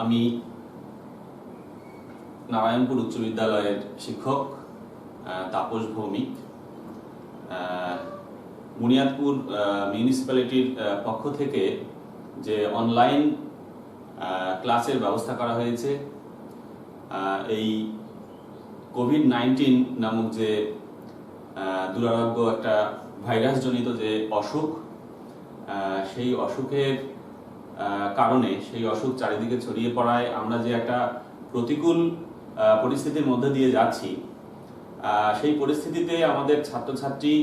আমি নারায়ণপুর উচ্চ বিদ্যালয়ের শিক্ষক তাপস ভৌমিক। বুনিয়াদপুর মিউনিসিপ্যালিটির পক্ষ থেকে যে অনলাইন ক্লাসের ব্যবস্থা করা হয়েছে, এই কোভিড-19 নামক যে দুরারোগ্য একটা ভাইরাসজনিত যে অসুখ, সেই অসুখের কারণে, সেই অসুখ চারিদিকে ছড়িয়ে পড়ায় আমরা যে একটা প্রতিকূল পরিস্থিতির মধ্যে দিয়ে যাচ্ছি, সেই পরিস্থিতিতে আমাদের ছাত্রছাত্রী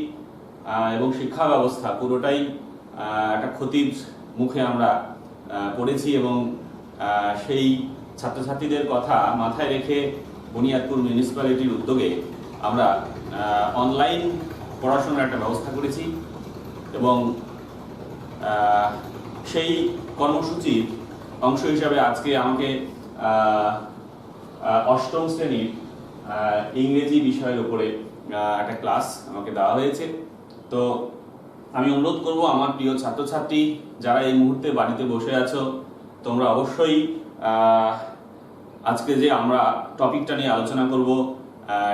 এবং শিক্ষা ব্যবস্থা পুরোটাই একটা ক্ষতির মুখে আমরা পড়েছি। এবং সেই ছাত্রছাত্রীদের কথা মাথায় রেখে বুনিয়াদপুর মিউনিসিপ্যালিটির উদ্যোগে আমরা অনলাইন পড়াশোনার একটা ব্যবস্থা করেছি। এবং সেই কর্মসূচির অংশ হিসাবে আজকে আমাকে অষ্টম শ্রেণীর ইংরেজি বিষয়ের উপরে একটা ক্লাস আমাকে দেওয়া হয়েছে। তো আমি অনুরোধ করব আমার প্রিয় ছাত্রছাত্রী যারা এই মুহূর্তে বাড়িতে বসে আছো, তোমরা অবশ্যই আজকে যে আমরা টপিকটা নিয়ে আলোচনা করব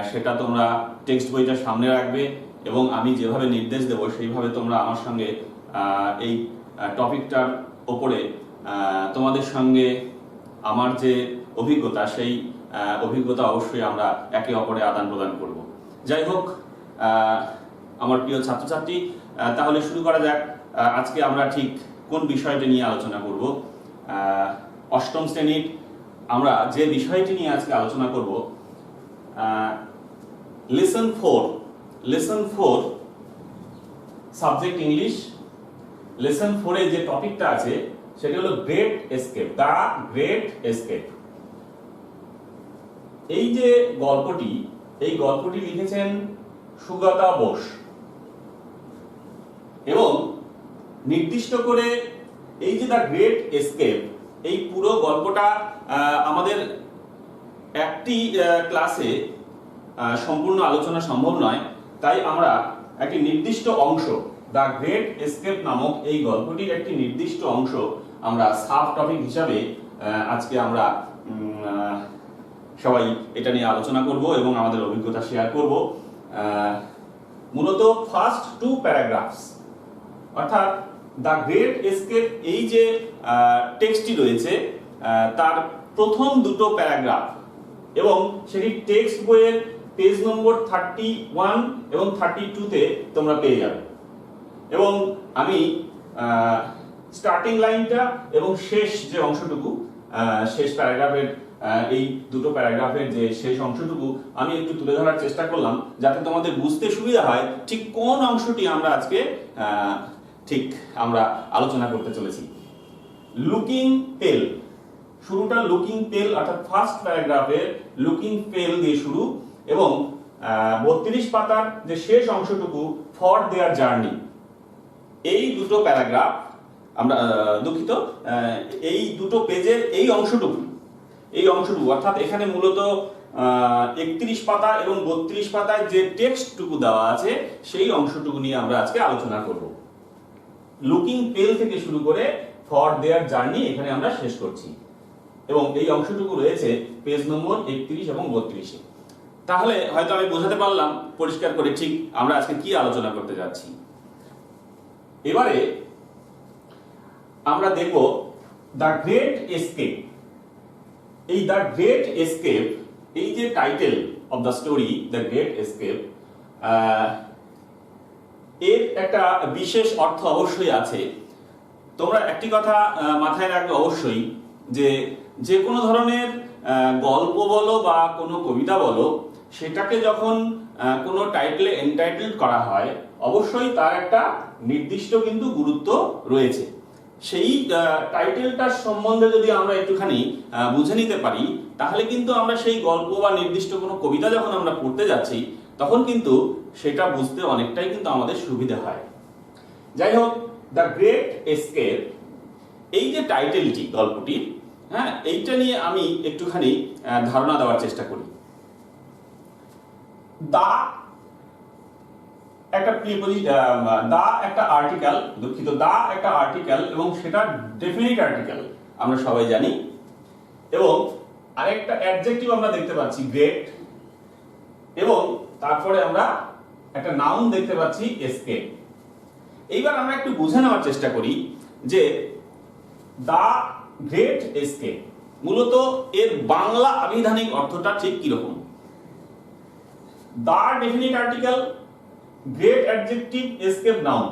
সেটা তোমরা টেক্সট বইটা সামনে রাখবে এবং আমি যেভাবে নির্দেশ দেব সেইভাবে তোমরা আমার সঙ্গে এই টপিকটার ওপরে তোমাদের সঙ্গে আমার যে অভিজ্ঞতা, সেই অভিজ্ঞতা অবশ্যই আমরা একে অপরে আদান প্রদান করব। যাই হোক, আমার প্রিয় ছাত্রছাত্রী, তাহলে শুরু করা যাক। আজকে আমরা ঠিক কোন বিষয়টি নিয়ে আলোচনা করব। অষ্টম শ্রেণীর আমরা যে বিষয়টি নিয়ে আজকে আলোচনা করব, লেসন 4 সাবজেক্ট ইংলিশ। লেসন 4 এ যে টপিকটা আছে সেটা হলো great escape, the great escape. এই যে গল্পটি, এই গল্পটি লিখেছেন সুগতা বোস এবং নির্দিষ্ট করে এই যে দ্য গ্রেট এসকেপ, এই পুরো গল্পটা আমাদের একটি ক্লাসে সম্পূর্ণ আলোচনা সম্ভব নয়, তাই আমরা একটি নির্দিষ্ট অংশ, দ্য গ্রেট এসকেপ নামক এই গল্পটির একটি নির্দিষ্ট অংশ আমরা সাব টপিক হিসাবে আজকে আমরা সবাই এটা নিয়ে আলোচনা করব এবং আমাদের অভিজ্ঞতা শেয়ার করব। মূলত ফার্স্ট 2 প্যারাগ্রাফস, অর্থাৎ দ্য গ্রেট এসকেপ এই যে টেক্সটটি রয়েছে তার প্রথম দুটো প্যারাগ্রাফ এবং সেটি টেক্সট বইয়ের পেজ নম্বর 31 এবং 32 তে তোমরা পেয়ে যাবে। এবং আমি স্টার্টিং লাইনটা এবং শেষ যে অংশটুকু, শেষ প্যারাগ্রাফের এই দুটো প্যারাগ্রাফের যে শেষ অংশটুকু আমি একটু তুলে ধরার চেষ্টা করলাম, যাতে তোমাদের বুঝতে সুবিধা হয় ঠিক কোন অংশটি আমরা আজকে ঠিক আমরা আলোচনা করতে চলেছি। লুকিং পেল, শুরুটা লুকিং পেল, অর্থাৎ ফার্স্ট প্যারাগ্রাফে লুকিং পেল দিয়ে শুরু এবং 32 পাতার যে শেষ অংশটুকু ফর দেয়ার জার্নি। এই দুটো প্যারাগ্রাফ আমরা দুঃখিত, এই দুটো পেজের এই অংশটুকু অর্থাৎ এখানে মূলত 31 পাতা এবং 32 পাতায় যে টেক্সটটুকু দেওয়া আছে সেই অংশটুকু নিয়ে আমরা আজকে আলোচনা করব। লুকিং পেল থেকে শুরু করে ফর দেয়ার জার্নি এখানে আমরা শেষ করছি এবং এই অংশটুকু রয়েছে পেজ নম্বর 31 এবং 32 এ। তাহলে হয়তো আমি বোঝাতে পারলাম পরিষ্কার করে ঠিক আমরা আজকে কি আলোচনা করতে যাচ্ছি। এবারে আমরা দেখব দ্য গ্রেট এসকেপ। এই দ্য গ্রেট এসকেপ, এই যে title of the story the great escape, এর একটা বিশেষ অর্থ অবশ্যই আছে। তোমরা একটি কথা মাথায় রাখবে অবশ্যই, যে কোনো ধরনের গল্প বলো বা কোনো কবিতা বলো, সেটাকে যখন কোনো টাইটেলে এনটাইটেল করা হয় অবশ্যই তার একটা নির্দিষ্ট কিন্তু গুরুত্ব রয়েছে। সেই টাইটেলটার সম্বন্ধে যদি আমরা একটুখানি বুঝে নিতে পারি, তাহলে কিন্তু আমরা সেই গল্প বা নির্দিষ্ট কোনো কবিতা যখন আমরা পড়তে যাচ্ছি তখন কিন্তু সেটা বুঝতে অনেকটাই কিন্তু আমাদের সুবিধা হয়। যাই হোক, দ্য গ্রেট এসকেপ, এই যে টাইটেলটি গল্পটির, হ্যাঁ, এইটা নিয়ে আমি একটুখানি ধারণা দেওয়ার চেষ্টা করি। দা একটা দা একটা আর্টিকেল, দুঃখিত, দা একটা আর্টিকেল এবং সেটা ডেফিনিট আর্টিকেল আমরা সবাই জানি। এবং আরেকটা অ্যাডজেক্টিভ আমরা দেখতে পাচ্ছি গ্রেট, এবং তারপরে আমরা একটা নাউন দেখতে পাচ্ছি এসকেপ। এইবার আমরা একটু বুঝে নেওয়ার চেষ্টা করি যে দা গ্রেট এসকেপ মূলত এর বাংলা আবিধানিক অর্থটা ঠিক কিরকম। The definite article, great adjective, escape noun,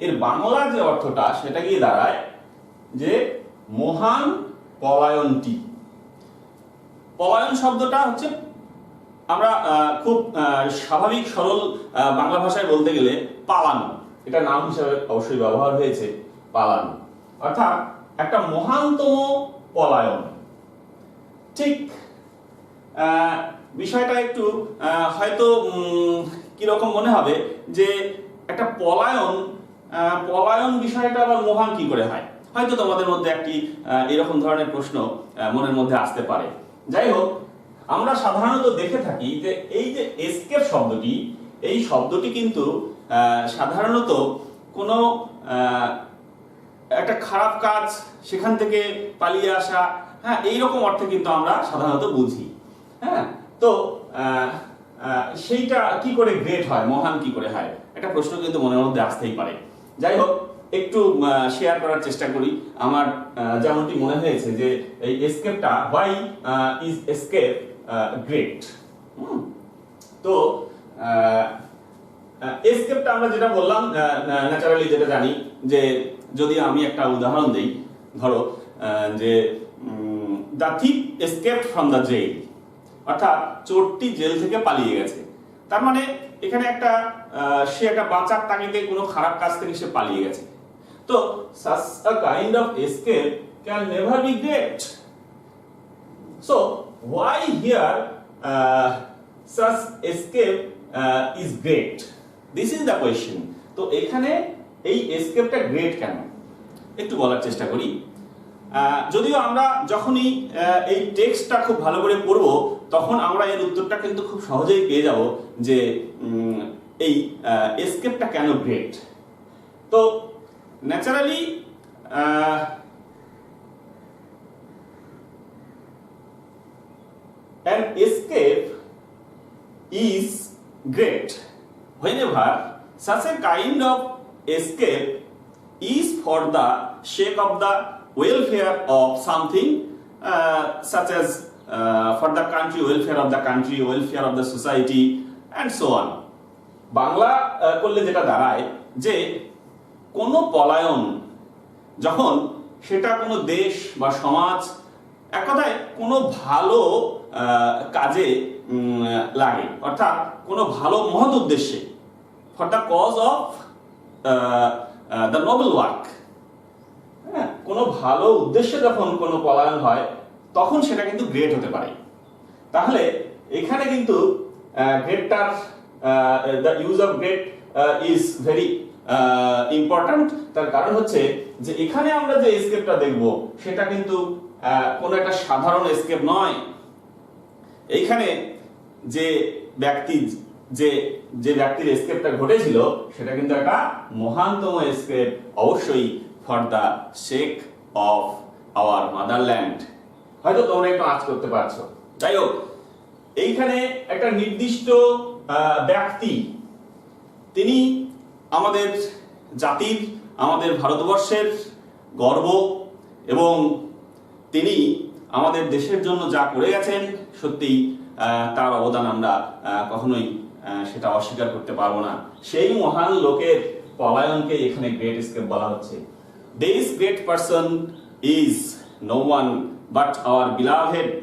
এর বাংলা যে অর্থটা সেটা গিয়ে দাঁড়ায় যে মহান পলায়নটি। পলায়ন শব্দটা হচ্ছে আমরা খুব স্বাভাবিক সরল বাংলা ভাষায় বলতে গেলে পালানো, এটা নাম হিসেবে অবশ্যই ব্যবহার হয়েছে, পালানো, অর্থাৎ একটা মহানতম পলায়ন। ঠিক বিষয়টা একটু হয়তো কিরকম মনে হবে যে একটা পলায়ন বিষয়টা আবার মহান কি করে হয়, হয়তো তোমাদের মধ্যে একটি এরকম ধরনের প্রশ্ন মনের মধ্যে আসতে পারে। যাই হোক, আমরা সাধারণত দেখে থাকি যে এই যে এসকেপ শব্দটি, এই শব্দটি কিন্তু সাধারণত কোনো একটা খারাপ কাজ, সেখান থেকে পালিয়ে আসা, হ্যাঁ, এইরকম অর্থে কিন্তু আমরা সাধারণত বুঝি। হ্যাঁ, তো সেইটা কি করে গ্রেট হয়, মহান কি করে হয়, একটা প্রশ্ন কিন্তু মনের মধ্যে আসতেই পারে। যাই হোক, একটু শেয়ার করার চেষ্টা করি। আমার যেমনটি মনে হয়েছে যে এই এসকেপটা, হোয়াই ইজ এসকেপ গ্রেট। তো এসকেপটা আমরা যেটা বললাম, ন্যাচারালি যেটা জানি যে যদি আমি একটা উদাহরণ দেই, ধরো যে the thief escaped from the jail, অর্থাৎ চোরটি জেল থেকে পালিয়ে গেছে। তার মানে এখানে একটা সে একটা বাঁচার তাগিদে কোনো খারাপ কাজ থেকে সে পালিয়ে গেছে। তো such a kind of escape can never be great. So why here such escape is great? This is the question. তো এখানে এই এসকেপটা গ্রেট কেন, একটু বলার চেষ্টা করি। যদিও আমরা যখনই এই টেক্সটটা খুব ভালো করে পড়ব, তখন আমরা এর উত্তরটা কিন্তু খুব সহজেই পেয়ে যাব যে এই এসকেপটা কেন গ্রেট। তো naturally an escape is great whenever such a kind of escape is for the sake of the welfare of something, such as for the country, welfare of the country, welfare of the society, and so on. Bangla করলে যেটা দাঁড়ায় যে কোনো পলায়ন যখন সেটা কোনো দেশ বা সমাজ, এক কথায় কোনো ভালো কাজে লাগে, অর্থাৎ কোনো ভালো মহৎ উদ্দেশ্যে, for the cause of the noble work, হ্যাঁ, কোনো ভালো উদ্দেশ্যে যখন কোনো পলায়ন হয় তখন সেটা কিন্তু গ্রেট হতে পারে। তাহলে এখানে কিন্তু গ্রেটটার the use of great is very important. তার কারণ হচ্ছে যে এখানে আমরা যে এসকেপটা দেখব সেটা কিন্তু কোনো একটা সাধারণ এসকেপ নয়। এইখানে যে ব্যক্তির এসকেপটা ঘটেছিল সেটা কিন্তু একটা মহানতম এসকেপ, অবশ্যই for the sake of our motherland. হয়তো তোমরা একটু আঁচ করতে পারছো। যাই হোক, এইখানে একটা নির্দিষ্ট ব্যক্তি, তিনি আমাদের জাতির, আমাদের ভারতবর্ষের গর্ব, এবং তিনি আমাদের দেশের জন্য যা করে গেছেন, সত্যি তার অবদান আমরা কখনোই সেটা অস্বীকার করতে পারবো না। সেই মহান লোকের পলায়নকে এখানে গ্রেট এসকেপ বলা হচ্ছে। This great person is no one but our beloved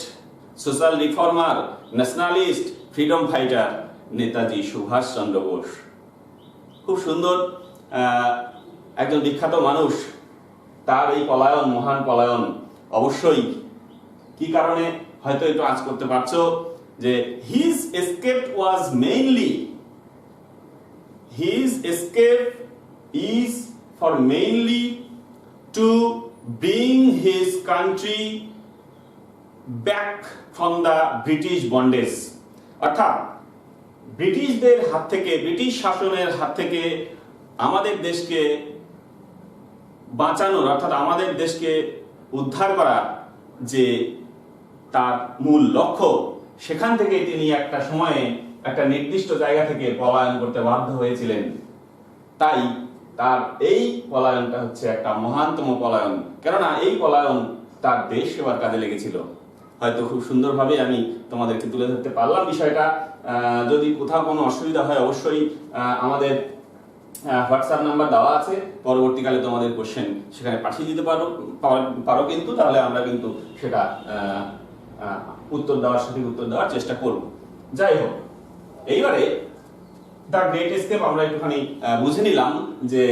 social reformer, nationalist, freedom fighter, Netaji Subhash Chandra Bose. খুব সুন্দর একজন বিখ্যাত মানুষ, তার এই পলায়ন, মহান পলায়ন, অবশ্যই কি কারণে হয়তো একটু আঁচ করতে পারছো যে his escape is for mainly to bring his country back from the British bondage, অর্থাৎ ব্রিটিশদের হাত থেকে, ব্রিটিশ শাসনের হাত থেকে আমাদের দেশকে বাঁচানোর, অর্থাৎ আমাদের দেশকে উদ্ধার করার যে তার মূল লক্ষ্য, সেখান থেকে তিনি একটা সময়ে একটা নির্দিষ্ট জায়গা থেকে পলায়ন করতে বাধ্য হয়েছিলেন। তাই তার এই পলায়নটা হচ্ছে একটা মহানতম পলায়ন, কেননা এই পলায়ন তার দেশ সেবার কাজে লেগেছিল। হয়তো খুব সুন্দরভাবে আমি তোমাদেরকে তুলে ধরতে পারলাম বিষয়টা। যদি কোথাও কোনো অসুবিধা হয় অবশ্যই আমাদের হোয়াটসঅ্যাপ নাম্বার দেওয়া আছে, পরবর্তীকালে তোমাদের কোশ্চেন সেখানে পাঠিয়ে দিতে পারো কিন্তু, তাহলে আমরা কিন্তু সেটা সঠিক উত্তর দেওয়ার চেষ্টা করব। যাই হোক, এইবারে দ্য গ্রেট এসকেপ আমরা একটুখানি বুঝে নিলাম যে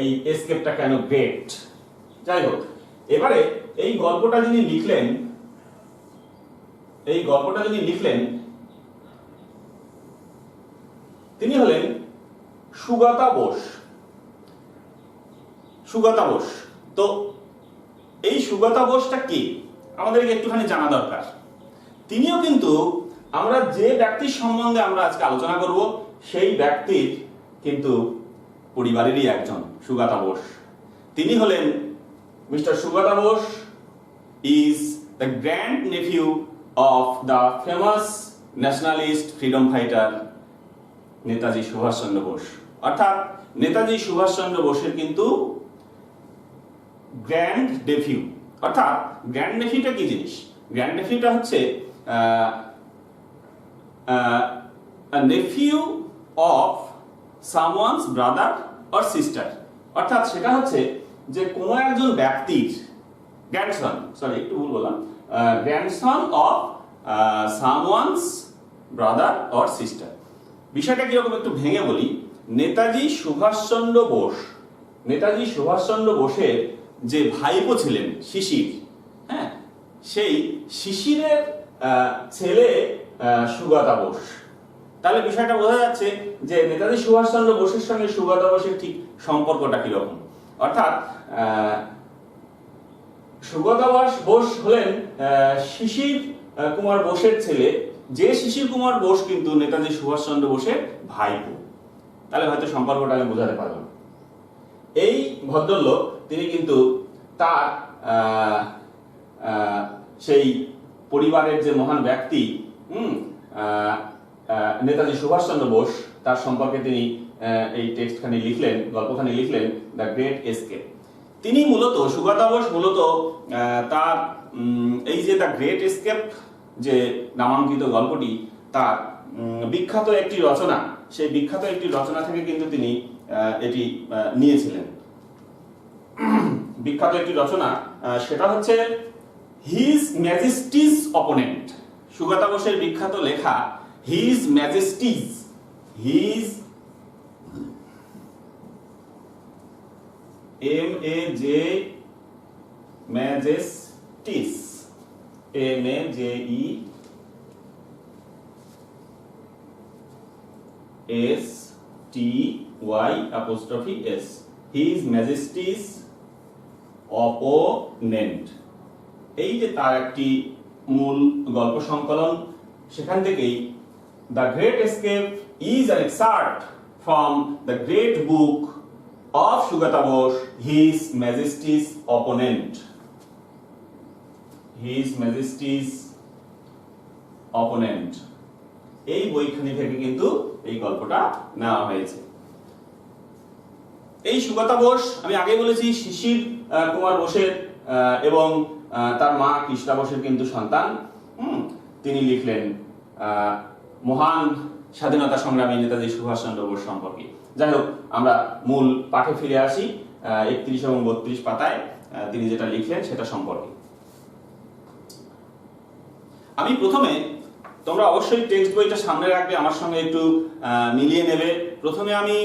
এই এসকেপটা কেন গ্রেট। যাই হোক, এবারে এই গল্পটা যিনি লিখলেন তিনি হলেন সুগাতা বোস। তো এই সুগাতা বোসটা কি আমাদেরকে একটুখানি জানা দরকার। তিনিও কিন্তু আমরা যে ব্যক্তির সম্বন্ধে আমরা আজকে আলোচনা করব সেই ব্যক্তির কিন্তু পরিবারেরই একজন, সুগাতা বোস। তিনি হলেন mister Sugata Bose is the grand nephew of the famous nationalist freedom fighter Netaji Subhas Chandra Bose. অর্থাৎ নেতাজি সুভাষচন্দ্র বোসের কিন্তু গ্র্যান্ড নেফিউ। অর্থাৎ গ্র্যান্ড নেফিউটা কি জিনিস? গ্র্যান্ড নেফিউটা হচ্ছে nephew of someone's brother or sister. অর্থাৎ সেটা হচ্ছে যে কোনো একজন ব্যক্তির grandson of someone's brother or sister. বিষয়টা কিরকম একটু ভেঙে বলি। নেতাজি সুভাষচন্দ্র বোসের যে ভাইপো ছিলেন শিশির, হ্যাঁ, সেই শিশিরের ছেলে সুগাতা বোস। তাহলে বিষয়টা বোঝা যাচ্ছে যে নেতাজি সুভাষচন্দ্র বোসের সঙ্গে সুগাতা বোসের ঠিক সম্পর্কটা কিরকম। অর্থাৎ সুগাতা বোস হলেন শিশির কুমার বোসের ছেলে, যে শিশির কুমার বোস কিন্তু নেতাজি সুভাষচন্দ্র বোসের ভাইপো। তাহলে হয়তো সম্পর্কটা আমি বোঝাতে পারলাম। এই ভদ্রলোক তিনি কিন্তু তার সেই পরিবারের যে মহান ব্যক্তি নেতাজি সুভাষচন্দ্র বোস, তার সম্পর্কে তিনি এই টেক্সটখানি লিখলেন, গল্পখানি লিখলেন, দ্য গ্রেট এসকেপ। তিনি মূলত সুগাতা বোস তার এই যে দ্য গ্রেট এসকেপ যে নামাঙ্কিত গল্পটি, তার বিখ্যাত একটি রচনা, সেই বিখ্যাত একটি রচনা থেকে কিন্তু তিনি এটি নিয়েছিলেন। বিখ্যাত একটি রচনা, সেটা হচ্ছে হিজ ম্যাজেস্টিজ অপোনেন্ট। সুগাতা বোসের বিখ্যাত লেখা his ম্যাজেস্টিজ, ম্যাজেস্টিস, MAJESTYS, His Majesty's Opponent। এই যে তার একটি মূল গল্প সংকলন, সেখান থেকেই the great escape is an excerpt from the great book of Sugata Bose, His Majesty's Opponent। His Majesty's Opponent এই বইখানি থেকে কিন্তু এই গল্পটা নেওয়া হয়েছে। এই সুগাতা বোস, আমি আগে বলেছি, শিশির কুমার বোসের এবং তার মা কৃষ্ণা বোসের কিন্তু সন্তান। তিনি লিখলেন মহান স্বাধীনতা সংগ্রামী নেতাজি সুভাষচন্দ্র বোস সম্পর্কে। যাই হোক, আমরা মূল পাঠে ফিরে আসি। 31 এবং 32 পাতায় তিনি যেটা লিখলেন সেটা সম্পর্কে। আমি প্রথমে, তোমরা অবশ্যই টেক্সট বইটা সামনে রাখবে, আমার সঙ্গে একটু মিলিয়ে নেবে। প্রথমে আমি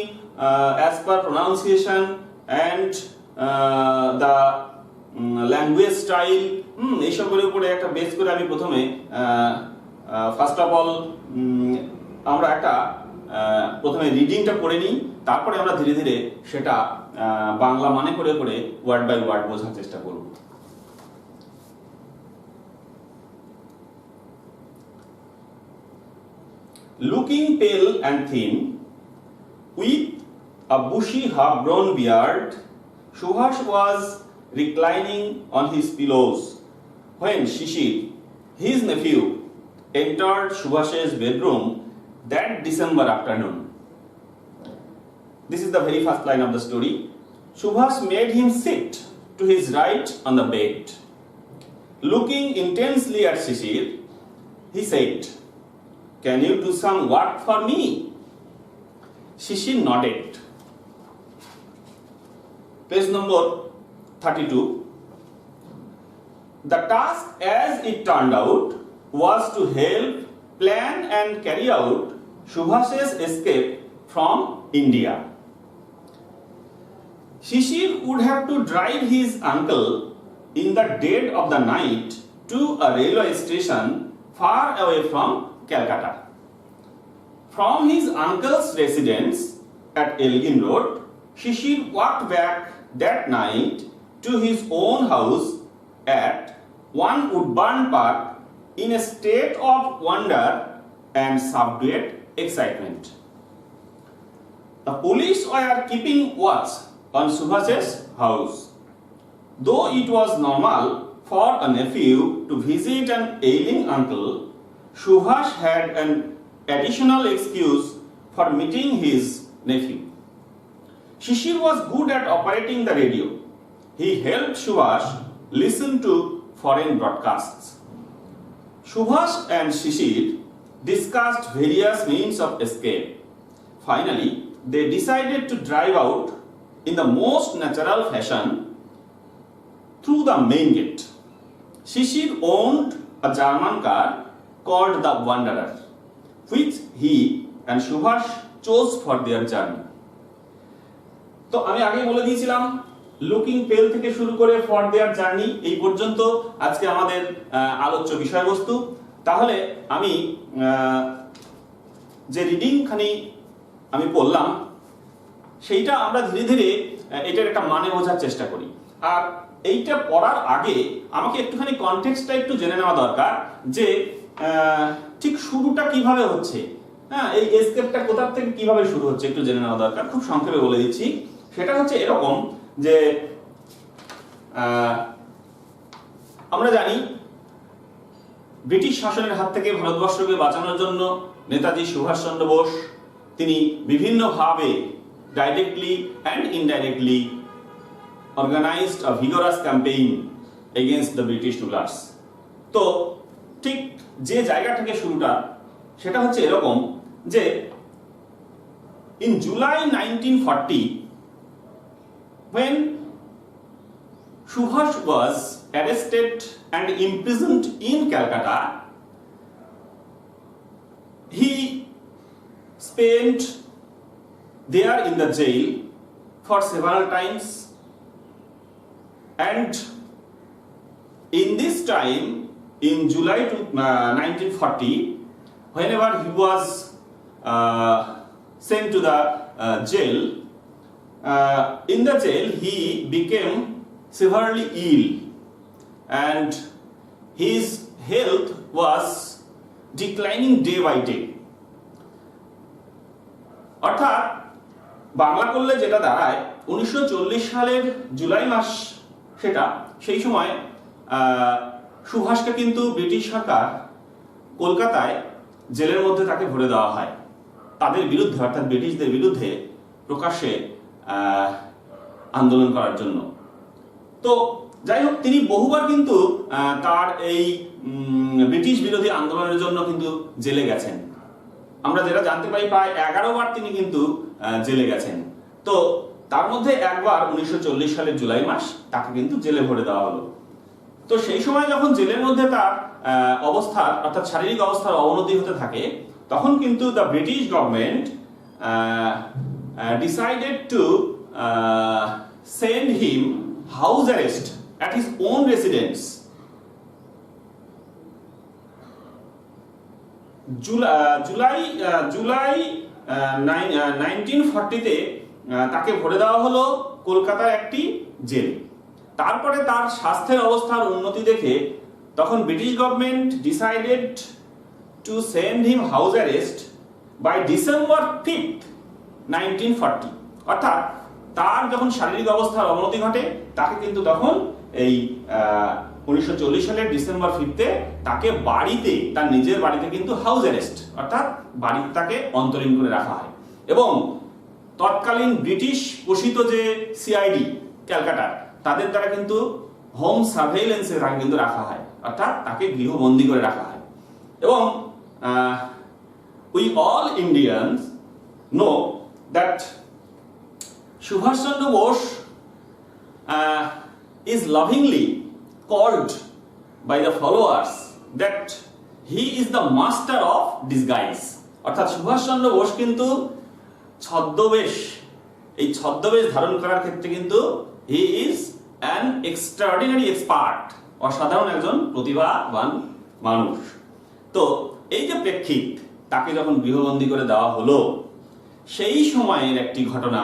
as per pronunciation and the language style এইসবের উপরে একটা বেস করে আমি প্রথমে ফার্স্ট অফ অল আমরা একটা প্রথমে রিডিংটা পড়ে নিই, তারপরে আমরা ধীরে ধীরে সেটা বাংলা মানে করে করে ওয়ার্ড বাই ওয়ার্ড বোঝার চেষ্টা করব। Looking pale and thin, with a bushy half-grown beard, Subhash was reclining on his pillows, when Shishir, his nephew, entered Subhash's bedroom that December afternoon. This is the very first line of the story. Subhash made him sit to his right on the bed. Looking intensely at Shishir, he said, "Can you do some work for me?" Shishir nodded. Page number 32. The task, as it turned out, was to help plan and carry out Subhash's escape from India. Shishir would have to drive his uncle in the dead of the night to a railway station far away from Calcutta. From his uncle's residence at Elgin Road, Shishir walked back that night to his own house at One Woodburn Park in a state of wonder and subdued excitement. The police were keeping watch on Subhash's house. Though it was normal for a nephew to visit an ailing uncle, Subhash had an additional excuse for meeting his nephew. Shishir was good at operating the radio. He helped Subhash listen to foreign broadcasts. Subhash and Shishir discussed various means of escape. Finally, they decided to drive out in the most natural fashion through the main gate. Shishir owned a German car called the Wanderer, which he and Subhash chose for their journey. তো আমি আগে বলে দিয়েছিলাম looking পেল থেকে শুরু করে for their journey এই পর্যন্ত আজকে আমাদের আলোচ্য বিষয়বস্তু। তাহলে আমি যে রিডিং খানি আমি পড়লাম সেইটা আমরা ধীরে ধীরে এটার একটা মানে বোঝার চেষ্টা করি। আর এইটা পড়ার আগে আমাকে একটুখানি কনটেক্সটটা একটু জেনে নেওয়া দরকার যে ঠিক শুরুটা কিভাবে হচ্ছে, হ্যাঁ, এই এসকেপটা কোথা থেকে কিভাবে শুরু হচ্ছে একটু জেনে নেওয়া দরকার। খুব সংক্ষেপে বলে দিচ্ছি, সেটা হচ্ছে এরকম যে আমরা জানি ব্রিটিশ শাসনের হাত থেকে ভারতবর্ষকে বাঁচানোর জন্য নেতাজি সুভাষচন্দ্র বোস তিনি বিভিন্নভাবে directly and indirectly organized a vigorous campaign against the British rulers. তো ঠিক যে জায়গা থেকে শুরুটা সেটা হচ্ছে এরকম যে in July 1940 when Subhash was arrested and imprisoned in Calcutta, he spent there in the jail for several times. And in this time, in July 1940, whenever he was sent to the jail, in the jail he became severely ill and his health was declining day by day. অর্থাৎ বাংলা করলে যেটা দাঁড়ায় 1940 সালের জুলাই মাস সেটা সেই সময় সুভাষকে কিন্তু British সরকার কলকাতায় জেলের মধ্যে তাকে ভরে দেওয়া হয় তাদের বিরুদ্ধে, অর্থাৎ ব্রিটিশদের বিরুদ্ধে প্রকাশ্যে আন্দোলন করার জন্য। তো যাই হোক, তিনি বহুবার কিন্তু তার এই ব্রিটিশ বিরোধী আন্দোলনের জন্য কিন্তু জেলে গেছেন। আমরা যেটা জানতে পারি প্রায় 11 বার তিনি কিন্তু জেলে গেছেন। তো তার মধ্যে একবার 1940 সালের জুলাই মাস তাকে কিন্তু জেলে ভরে দেওয়া হলো। তো সেই সময় যখন জেলের মধ্যে তার অবস্থার অর্থাৎ শারীরিক অবস্থার অবনতি হতে থাকে তখন কিন্তু the British government decided to send him house arrest at his own residence. July 1940 তে তাকে ভরে দেওয়া হলো কলকাতার একটি জেল। তারপরে তার স্বাস্থ্যের অবস্থার উন্নতি দেখে তখন British government decided to send him house arrest by December 5th 1940। অর্থাৎ তার যখন শারীরিক অবস্থার অবনতি ঘটে তাকে কিন্তু তখন এই 1940 সালের ডিসেম্বর 5 তাকে বাড়িতে, তার নিজের বাড়িতে কিন্তু হাউস অ্যারেস্ট অর্থাৎ বাড়িতে তাকে অন্তরীণ করে রাখা হয় এবং তৎকালীন ব্রিটিশ পোষিত যে সিআইডি ক্যালকাটার, তাদের দ্বারা কিন্তু হোম সার্ভেইলেন্সে তাকে কিন্তু রাখা হয়, অর্থাৎ তাকে গৃহবন্দী করে রাখা হয়। এবং we all Indians know that Subhash Chandra Bose is lovingly called by the followers that he is the master of disguise, অর্থাৎ সুভাষ চন্দ্র বোস কিন্তু ছদ্মবেশ, এই ছদ্মবেশ ধারণ করার ক্ষেত্রে কিন্তু he is an extraordinary expert, অসাধারণ একজন প্রতিভাবান মানুষ। তো এই যে প্রেক্ষিত, তাকে যখন গৃহবন্দী করে দেওয়া হলো, সেই সময়ের একটি ঘটনা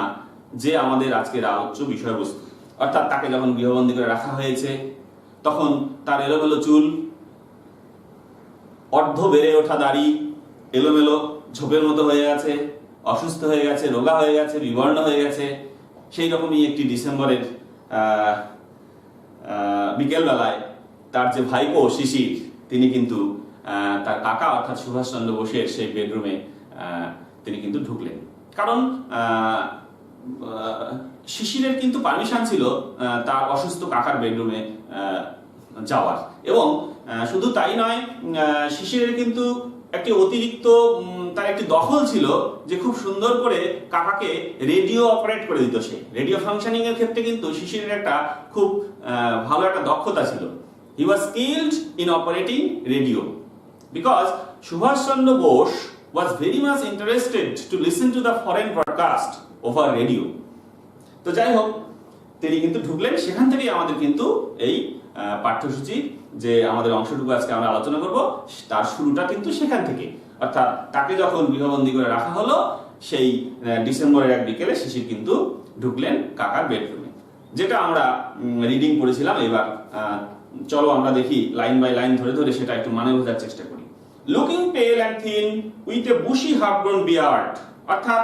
যে আমাদের আজকের আলোচ্য বিষয়বস্তু, অর্থাৎ তাকে যখন গৃহবন্দী করে রাখা হয়েছে তখন তার এলোমেলো চুল, অর্ধ বেড়ে ওঠা দাড়ি এলোমেলো ঝোপের মতো হয়ে গেছে, অসুস্থ হয়ে গেছে, রোগা হয়ে গেছে, বিবর্ণ হয়ে গেছে। সেই রকমই একটি ডিসেম্বরের বিকেলবেলায় তার যে ভাইপো শিশির, তিনি কিন্তু তার কাকা অর্থাৎ সুভাষ চন্দ্র বোসের সেই বেডরুমে তিনি কিন্তু ঢুকলেন। কারণ শিশিরের কিন্তু পারমিশন ছিল তার অসুস্থ কাকার বেডরুমে যাওয়ার, এবং শুধু তাই নয়, শিশিরের কিন্তু একটি অতিরিক্ত তার একটি দখল ছিল যে খুব সুন্দর করে কাকাকে রেডিও অপারেট করে দিত। সে রেডিও ফাংশনিং এর ক্ষেত্রে কিন্তু শিশিরের একটা খুব ভালো একটা দক্ষতা ছিল। He was skilled in operating radio because Subhas Chandra Bose was very much interested to listen to the foreign broadcast over radio. তো যাই হোক, তিনি কিন্তু ঢুকলেন। সেখান থেকেই আমাদের কিন্তু এই পাঠ্যসূচি যে আমাদের অংশটুকু আজকে আমরা আলোচনা করব, তার শুরুটা কিন্তু সেখান থেকে। অর্থাৎ তাকে যখন গৃহবন্দী করে রাখা হলো, সেই ডিসেম্বরের এক বিকেলে শিশির কিন্তু ঢুকলেন কাকার বেডরুমে, যেটা আমরা রিডিং পড়েছিলাম। এবার চলো আমরা দেখি লাইন বাই লাইন ধরে ধরে সেটা একটু মানে বোঝার চেষ্টা করি। লুকিং পেল and thin with a bushy half grown beard, অর্থাৎ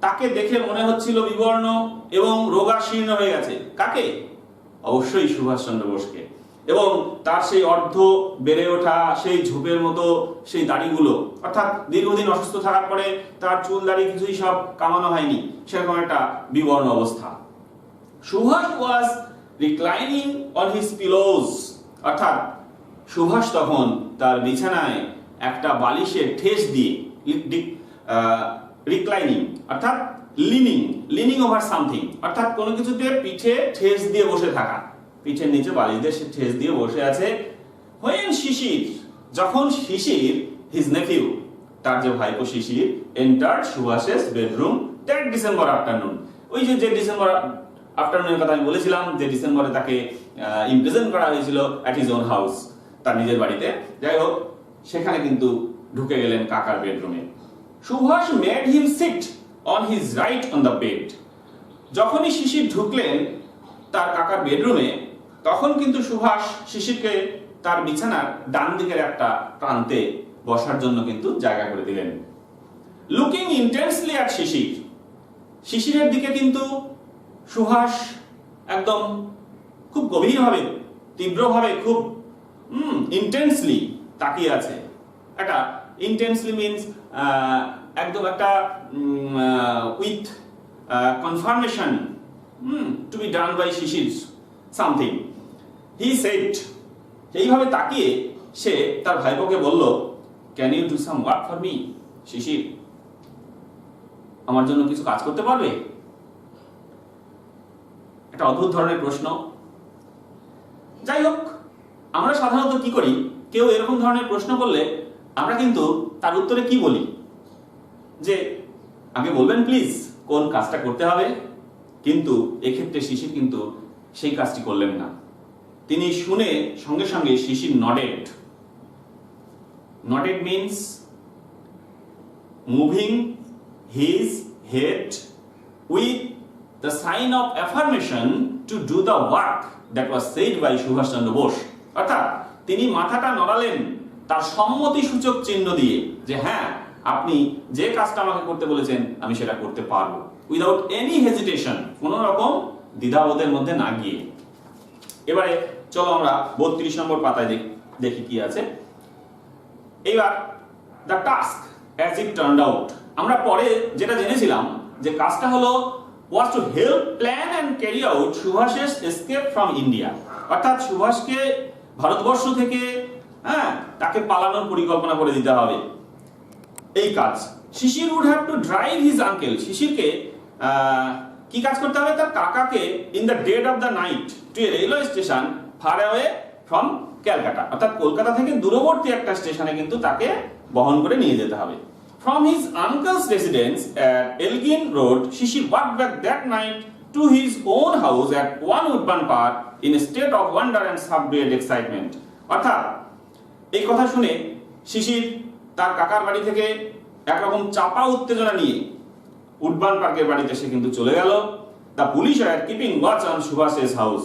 তাকে দেখে মনে হচ্ছিল বিবর্ণ এবং রোগা শীর্ণ হয়ে গেছে। কাকে? অবশ্যই সুভাষ চন্দ্র বোসকে। এবং তার সেই অর্ধ বেড়ে ওঠা সেই ঝোপের মতো সেই দাড়িগুলো, অর্থাৎ দীর্ঘদিন অসুস্থ থাকার পরে তার চুল দাড়ি কিছুই সব কামানো হয়নি, সেরকম একটা বিবর্ণ অবস্থা। সুভাষ ওয়াজ রিক্লাইনিং অন হিজ পিলোজ, অর্থাৎ সুভাষ তখন তার বিছানায় একটা বালিশের ঠেস দিয়ে, রিক্লাইনিং অর্থাৎ লিনিং ওভার সামথিং, অর্থাৎ কোনো কিছুতে পিঠে ঠেস দিয়ে বসে থাকা, পিঠের নিচে বালিশ দিয়ে সে ঠেস দিয়ে বসে আছে। হোয়েন শিশির, যখন শিশির হিজ নেফিউ, তার যে ভাইপো Sisir, entered Subhas's bedroom that December afternoon, ওই যে ডিসেম্বর আফটারনুনের কথা আমি বলেছিলাম, যে ডিসেম্বরে তাকে ইমপ্রিজন করা হয়েছিল অ্যাট হিজ ওন হাউস, তার নিজের বাড়িতে। যাই হোক, সেখানে কিন্তু ঢুকে গেলেন কাকার বেডরুমে। Subhas made him sit on his right on the bed, যখনই শিশির ঢুকলেন তার কাকার বেডরুমে, তখন কিন্তু সুভাষ শিশিরকে তার বিছানার ডান দিকের একটা প্রান্তে বসার জন্য কিন্তু জায়গা করে দিলেন। লুকিং ইন্টেন্সলি অ্যাট শিশির, শিশিরের দিকে কিন্তু সুভাষ একদম খুব গভীরভাবে, তীব্রভাবে, খুব ইন্টেন্সলি তাকিয়ে আছে। একটা ইন্টেন্সলি মিনস একদম একটা with confirmation to be done by Sisir something he said. এইভাবে তাকিয়ে সে তার ভাইপোকে বলল, can you do some work for me? Sisir, আমার জন্য কিছু কাজ করতে পারবে? একটা অদ্ভুত ধরনের প্রশ্ন। যাই হোক, আমরা সাধারণত কি করি, কেউ এরকম ধরনের প্রশ্ন করলে আমরা কিন্তু তার উত্তরে কি বলি, যে আগে বলবেন প্লিজ কোন কাজটা করতে হবে। কিন্তু এক্ষেত্রে শিশির কিন্তু সেই কাজটি করলেন না। তিনি শুনে সঙ্গে সঙ্গে Sisir nodded. Nodded means moving his head with the sign of affirmation to do the work that was said by Subhas Chandra Bose, অর্থাৎ তিনি মাথাটা নড়ালেন তার সম্মতি সূচক চিহ্ন দিয়ে, যে হ্যাঁ, আপনি যে কাজটা আমাকে করতে বলেছেন আমি সেটা করতে পারবো, উইদাউট এনি হেজিটেশন, কোনো রকম দ্বিধাবোধের মধ্যে না গিয়ে। এবারে চলো আমরা 32 নম্বর পাতায় দেখি কি আছে। এবার the task as it turned out, আমরা পরে যেটা জেনেছিলাম যে কাজটা হলো was to help plan and carry out সুভাষের escape from India, অর্থাৎ সুভাষকে ভারতবর্ষ থেকে তাকে পালানোর পরিকল্পনা করে দিতে হবে এই কাজ। শিশির would have to drive his uncle, শিশিরকে কি কাজ করতে হবে, তার কাকাকে in the dead of the night to a railway station far away from Calcutta, অর্থাৎ কলকাতা থেকে দূরবর্তী একটা স্টেশনে কিন্তু তাকে বহন করে নিয়ে যেতে হবে। From his uncle's residence at Elgin Road, Shishir walked back that night to his own house at 1 Woodburn Park in a state of wonder and subdued excitement. অর্থাৎ এই কথা শুনে শিশির তার কাকার বাড়ি থেকে একরকম চাপা উত্তেজনা নিয়ে উডবার্ন পার্কের বাড়িতে সে কিন্তু চলে গেল। The police are keeping watch on সুভাষের হাউস,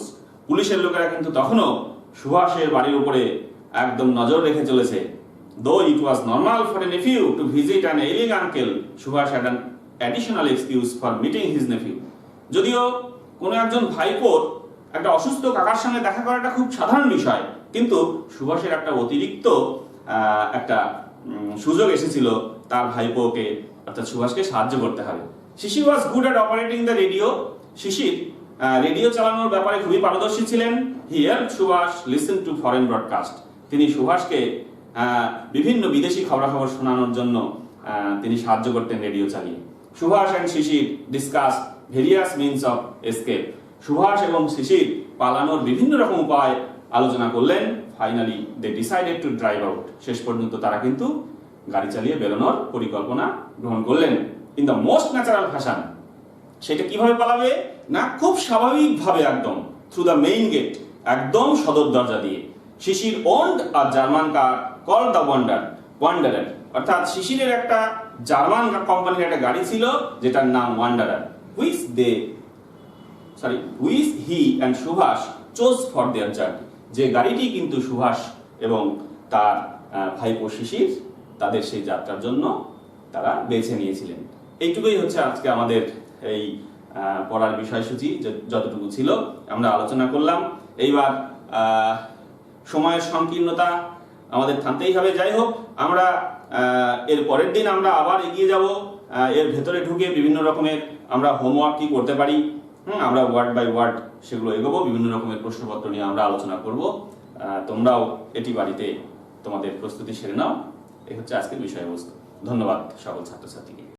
পুলিশের লোকেরা কিন্তু তখনও সুভাষের বাড়ির উপরে একদম নজর রেখে চলেছে। Though it was normal for a nephew to visit an ailing uncle, Subhash had an additional excuse for meeting his nephew. যদিও কোনো একজন ভাইপোর একটা অসুস্থ কাকার সঙ্গে দেখা করাটা খুব সাধারণ বিষয়, কিন্তু সুভাষের একটা অতিরিক্ত একটা সুযোগ এসেছিল তার ভাইপোকে অর্থাৎ সুভাষকে সাহায্য করতে হবে। Sisir was good at operating the radio, Sisir radio চালানোর ব্যাপারে খুবই পারদর্শী ছিলেন। He helped Subhas listen to foreign broadcast, তিনি সুভাষকে বিভিন্ন বিদেশি খবরাখবর শোনানোর জন্য তিনি সাহায্য করতেন রেডিও চালিয়ে। Subhas and Sisir discuss various means of escape, Subhas এবং শিশির পালানোর বিভিন্ন রকম উপায় আলোচনা করলেন। Finally they decided to drive out, শেষ পর্যন্ত তারা কিন্তু গাড়ি চালিয়ে বেরোনোর পরিকল্পনা গ্রহণ করলেন। In the most natural fashion, সেটা কিভাবে পালাবে না, খুব স্বাভাবিকভাবে একদম থ্রু দ্য মেইন গেট, একদম সদর দরজা দিয়ে। Sisir owned a German car call the Wanderer, অর্থাৎ শিশিরের একটা জার্মান কোম্পানির একটা গাড়ি ছিল যেটার নাম Wanderer, which he and Subhas chose for their journey, যে গাড়িটি কিন্তু সুভাষ এবং তার ভাইপো শিশির তাদের সেই যাত্রার জন্য তারা বেছে নিয়েছিলেন। এইটুকুই হচ্ছে আজকে আমাদের এই পড়ার বিষয়সূচি, যতটুকু ছিল আমরা আলোচনা করলাম। এইবার সময়ের সংকীর্ণতা আমাদের থামতেই হবে। যাই হোক, আমরা এর পরের দিন আমরা আবার এগিয়ে যাব, এর ভেতরে ঢুকে বিভিন্ন রকমের আমরা হোমওয়ার্ক কি করতে পারি, আমরা ওয়ার্ড বাই ওয়ার্ড সেগুলো এগোবো, বিভিন্ন রকমের প্রশ্নপত্র নিয়ে আমরা আলোচনা করব। তোমরাও এটি বাড়িতে তোমাদের প্রস্তুতি সেরে নাও। এই হচ্ছে আজকের বিষয়বস্তু। ধন্যবাদ সকল ছাত্রছাত্রীকে।